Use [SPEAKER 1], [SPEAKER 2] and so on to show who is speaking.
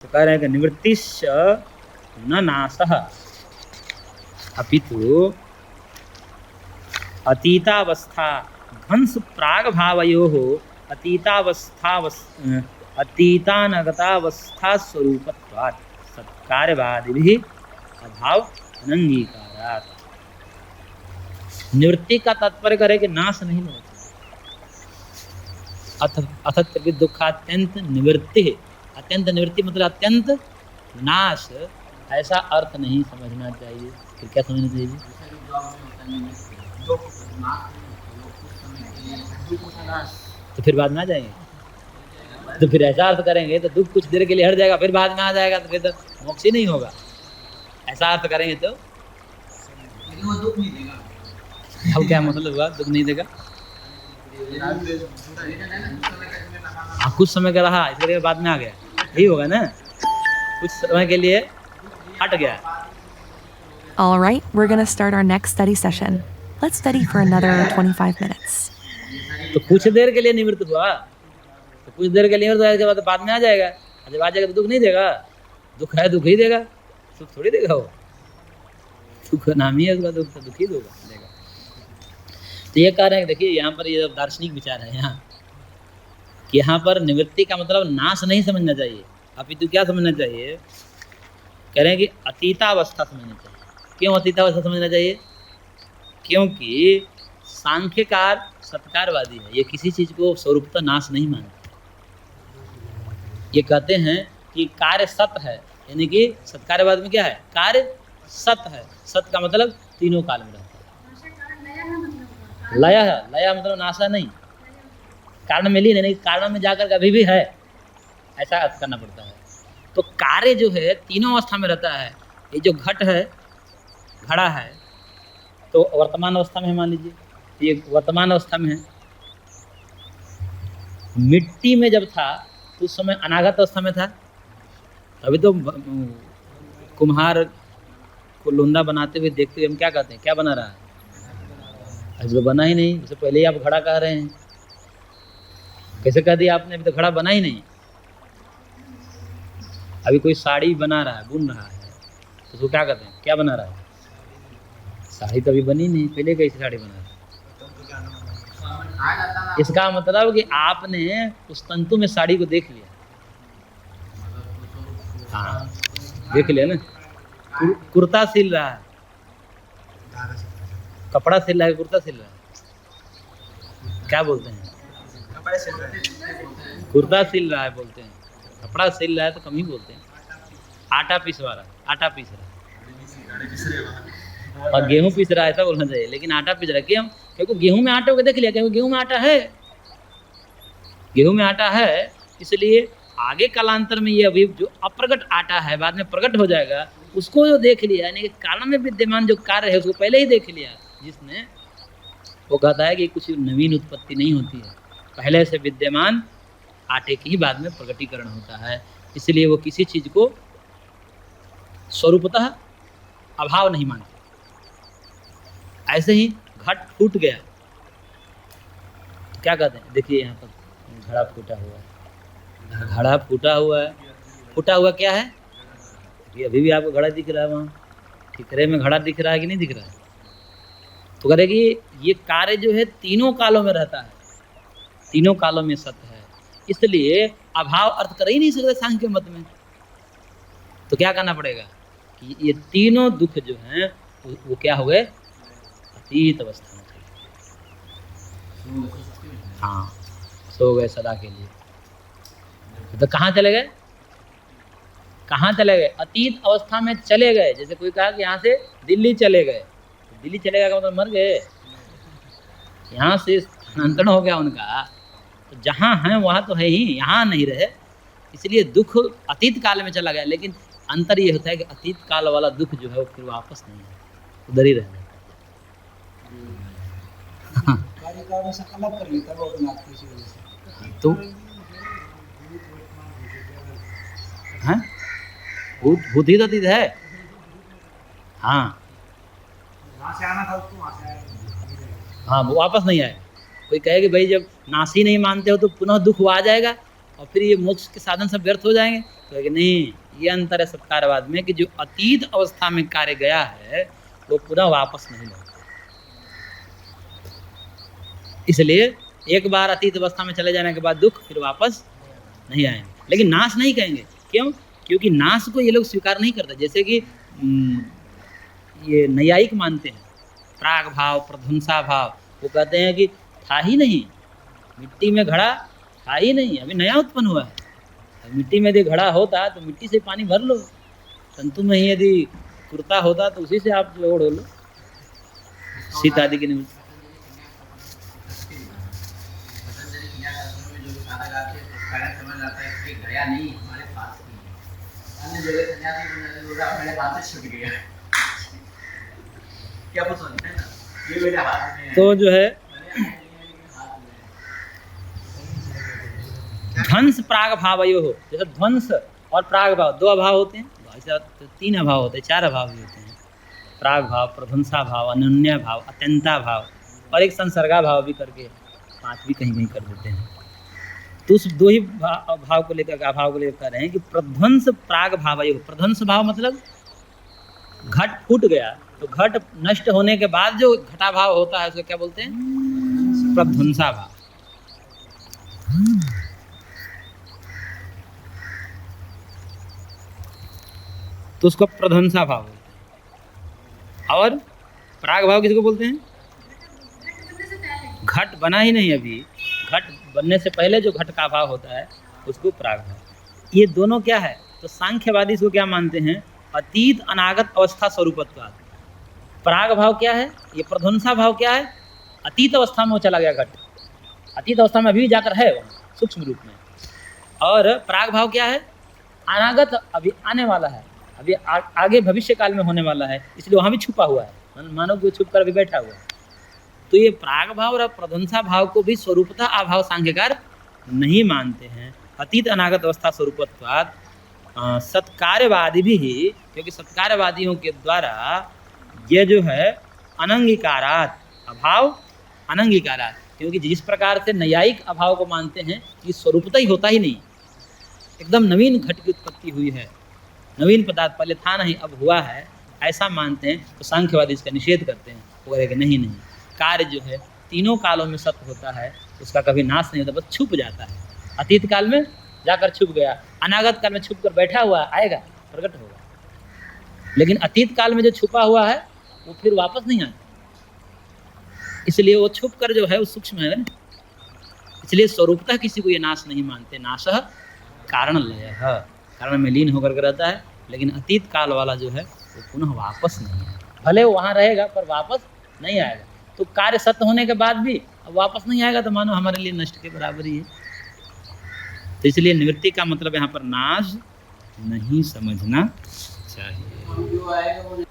[SPEAKER 1] तो कह रहे हैं कि निवृत्तिश्च न नाशः अपितु अतीतावस्था ध्वंस प्राग भावयोः अतीतानगतावस्था स्वरूपत्वात् सत्कार्यवादिभिः अभाव अनंगीकारात्। निवृत्ति का तात्पर्य करे कि नाश नहीं होता। अथ दुखात्यंत निवृत्ति, अत्यंत निवृत्ति मतलब अत्यंत नाश, ऐसा अर्थ नहीं समझना चाहिए। फिर क्या समझना चाहिए? तो फिर बाद में आ जाएंगे। तो फिर ऐसा अर्थ करेंगे तो दुख कुछ देर के लिए हट जाएगा, फिर बाद में आ जाएगा, तो फिर तो मोक्ष ही नहीं होगा। ऐसा अर्थ करेंगे तो
[SPEAKER 2] वो दुख नहीं देगा।
[SPEAKER 1] अब क्या मतलब हुआ दुख नहीं देगा? हाँ, कुछ समय का रहा, इसके बाद में आ गया, यही होगा ना, कुछ समय के लिए हट गया।
[SPEAKER 3] All right, we're going to start our next study session. Let's study for another 25 minutes.
[SPEAKER 1] तो कुछ देर के लिए निवृत्त हुआ, तो कुछ देर के लिए निवृत्त हुआ, इसके बाद में आ जाएगा। जब आ जाएगा तो दुख नहीं देगा, दुख है दुख ही देगा, सुख थोड़ी देगा। वो सुख नाम ही है उसका, दुख तो दुख ही देगा। तो ये कह रहे हैं, देखिए यहाँ पर ये दार्शनिक विचार है यहाँ, कि यहाँ पर निवृत्ति का मतलब नाश नहीं समझना चाहिए, अपितु क्या समझना चाहिए? कह रहे हैं कि अतीतावस्था समझना चाहिए। क्यों अतीतावस्था समझना चाहिए? क्योंकि सांख्यकार सत्कारवादी है, ये किसी चीज़ को स्वरूपतः नाश नहीं मानते। ये कहते हैं कि कार्य सत है, यानी कि सत्कारवाद में क्या है? कार्य सत है। सत का मतलब तीनों काल में रहता है। लय है, लय मतलब नाशा नहीं, कारण में लीन नहीं, कारण में जाकर के अभी भी है, ऐसा अर्थ करना पड़ता है। तो कार्य जो है तीनों अवस्था में रहता है। ये जो घट है, घड़ा है, तो वर्तमान अवस्था में है, मान लीजिए ये वर्तमान अवस्था में है। मिट्टी में जब था तो उस समय अनागत अवस्था में था। अभी तो कुम्हार को लोंदा बनाते हुए देखते हुए हम क्या कहते हैं, क्या बना रहा है? अभी तो बना ही नहीं, उससे पहले ही आप घड़ा कह रहे हैं। कैसे कह दिया आपने? अभी तो घड़ा बना ही नहीं। अभी कोई साड़ी बना रहा है, बुन रहा है, तो उसको क्या कहते हैं, क्या बना रहा है? साड़ी तो अभी बनी नहीं, पहले कैसे साड़ी बना रहा है? इसका मतलब कि आपने उस तंतु में साड़ी को देख लिया। हाँ, देख लिया ना। कुर्ता सिल रहा है, कपड़ा सिल रहा है, कुर्ता सिल रहा है, क्या बोलते हैं? कुर्ता सिल रहा है बोलते हैं, कपड़ा सिल रहा है तो कम ही बोलते हैं। आटा पिसवा रहा है, आटा पीस रहा है, और गेहूं पीस रहा है ऐसा बोलना चाहिए, लेकिन आटा पीस रहा है। क्यों? क्योंकि गेहूं में आटे को देख लिया, क्योंकि गेहूं में आटा है, गेहूं में आटा है, इसलिए आगे कालांतर में ये अभी जो अप्रगट आटा है बाद में प्रकट हो जाएगा, उसको जो देख लिया, यानी कि कारण में विद्यमान जो कार्य है उसको पहले ही देख लिया जिसने, वो कहता है कि कुछ नवीन उत्पत्ति नहीं होती है, पहले से विद्यमान आटे की ही बाद में प्रकटीकरण होता है। इसलिए वो किसी चीज़ को स्वरूपतः अभाव नहीं मानते। ऐसे ही घट फूट गया, क्या कहते हैं? देखिए यहाँ पर घड़ा फूटा हुआ है, घड़ा फूटा हुआ है, फूटा हुआ क्या है? ये अभी भी आपको घड़ा दिख रहा है, वहाँ ठिकरे में घड़ा दिख रहा है कि नहीं दिख रहा है? तो कह रहे कि ये कार्य जो है तीनों कालों में रहता है, तीनों कालों में सत्य है, इसलिए अभाव अर्थ कर ही नहीं सकते सांख्य मत में। तो क्या करना पड़ेगा कि ये तीनों दुख जो हैं वो क्या हो गए? अतीत अवस्था में चले, हाँ, सो गए सदा के लिए। तो कहाँ चले गए? कहाँ चले गए? अतीत अवस्था में चले गए। जैसे कोई कहा कि यहाँ से दिल्ली चले गए, तो दिल्ली चले गए का मतलब मर गए, यहाँ से स्थानांतरण हो गया उनका, तो जहाँ हैं वहाँ तो है ही, यहाँ नहीं रहे, इसलिए दुख अतीत काल में चला गया। लेकिन अंतर ये होता है कि अतीत काल वाला दुख जो है वो फिर वापस नहीं है, उधर ही रह जाता है। तो हाँ, भूत ही तो अतीत है। हाँ हाँ, वो वापस नहीं आए। कोई कहे कि भाई जब नाश ही नहीं मानते हो तो पुनः दुख आ जाएगा और फिर ये मोक्ष के साधन सब व्यर्थ हो जाएंगे, तो कि नहीं, ये अंतर है सत्कारवाद में कि जो अतीत अवस्था में कार्य गया है वो पुनः वापस नहीं लौटा। इसलिए एक बार अतीत अवस्था में चले जाने के बाद दुख फिर वापस नहीं आएंगे, लेकिन नाश नहीं कहेंगे। क्यों? क्योंकि नाश को ये लोग स्वीकार नहीं करते। जैसे कि ये नैयायिक मानते हैं प्राग भाव, प्रध्वंसा भाव। वो कहते हैं कि था ही नहीं, मिट्टी में घड़ा था ही नहीं, अभी नया उत्पन्न हुआ है। मिट्टी में यदि घड़ा होता तो मिट्टी से पानी भर लो, तंतु में ही यदि कुर्ता होता तो उसी से आप जो ओढ़ लो शीत आदि के निमित्त।
[SPEAKER 2] गया नहीं, हमारे पास ही अन्य जगह मेरे हाथ से छूट गया। क्या कुछ समझते हैं ना, ये मेरे हाथ में है।
[SPEAKER 1] तो जो है ध्वंस प्राग भावयो हो, जैसे ध्वंस और प्राग भाव दो अभाव होते हैं, ऐसा तो तीन अभाव होते हैं, चार अभाव भी होते हैं। प्राग भाव, प्रध्वंसा भाव, अनन्या भाव, अत्यंता भाव और एक संसर्गा भाव भी करके पांच भी कहीं कहीं कर देते हैं। तो उस दो ही भाव को लेकर अभाव को लेकर कह रहे हैं कि प्रध्वंस प्राग भावयो। प्रध्वंस भाव मतलब घट फूट गया तो घट नष्ट होने के बाद जो घटा भाव होता है उसको क्या बोलते हैं? प्रध्वंसा भाव। तो उसको प्रध्वंसा भाव बोलते हैं। और प्राग भाव किसको बोलते हैं? घट बना ही नहीं, अभी घट बनने से पहले जो घट का भाव होता है उसको प्राग भाव। ये दोनों क्या है? तो सांख्यवादी इसको क्या मानते हैं? अतीत अनागत अवस्था स्वरूपत्वाद। प्राग भाव क्या है? ये प्रध्वंसा भाव क्या है? अतीत अवस्था में वो चला गया घट, अतीत अवस्था में अभी जाकर है वहाँ सूक्ष्म रूप में। और प्राग भाव क्या है? अनागत, अभी आने वाला है, अभी आगे भविष्य काल में होने वाला है, इसलिए वहाँ भी छुपा हुआ है, मानो कि छुप कर अभी बैठा हुआ है। तो ये प्राग भाव और प्रध्वंसा भाव को भी स्वरूपतः अभाव सांख्यकार नहीं मानते हैं। अतीत अनागत अवस्था स्वरूपत्वाद सत्कार्यवादी भी, क्योंकि सत्कार्यवादियों के द्वारा ये जो है अनंगीकारात, अभाव अनंगीकारात, क्योंकि जिस प्रकार से नैयायिक अभाव को मानते हैं कि स्वरूपतः ही होता ही नहीं, एकदम नवीन घट की उत्पत्ति हुई है, नवीन पदार्थ पहले था नहीं अब हुआ है, ऐसा मानते हैं। तो सांख्यवादी इसका निषेध करते हैं, वो कहेंगे नहीं नहीं, कार्य जो है तीनों कालों में सत्य होता है, उसका कभी नाश नहीं होता, बस छुप जाता है। अतीत काल में जाकर छुप गया, अनागत काल में छुप कर बैठा हुआ, आएगा प्रकट होगा। लेकिन अतीत काल में जो छुपा हुआ है वो फिर वापस नहीं आता, इसलिए वो छुप कर जो है वो सूक्ष्म है ना, इसलिए स्वरूपतः किसी को ये नाश नहीं मानते। नाशः कारण लय, कारण में लीन होकर के रहता है, लेकिन अतीत काल वाला जो है वो पुनः वापस नहीं आएगा। भले वो वहाँ रहेगा पर वापस नहीं आएगा। तो कार्य सत्य होने के बाद भी अब वापस नहीं आएगा तो मानो हमारे लिए नष्ट के बराबर ही है। तो इसलिए निवृत्ति का मतलब यहाँ पर नाश नहीं समझना चाहिए।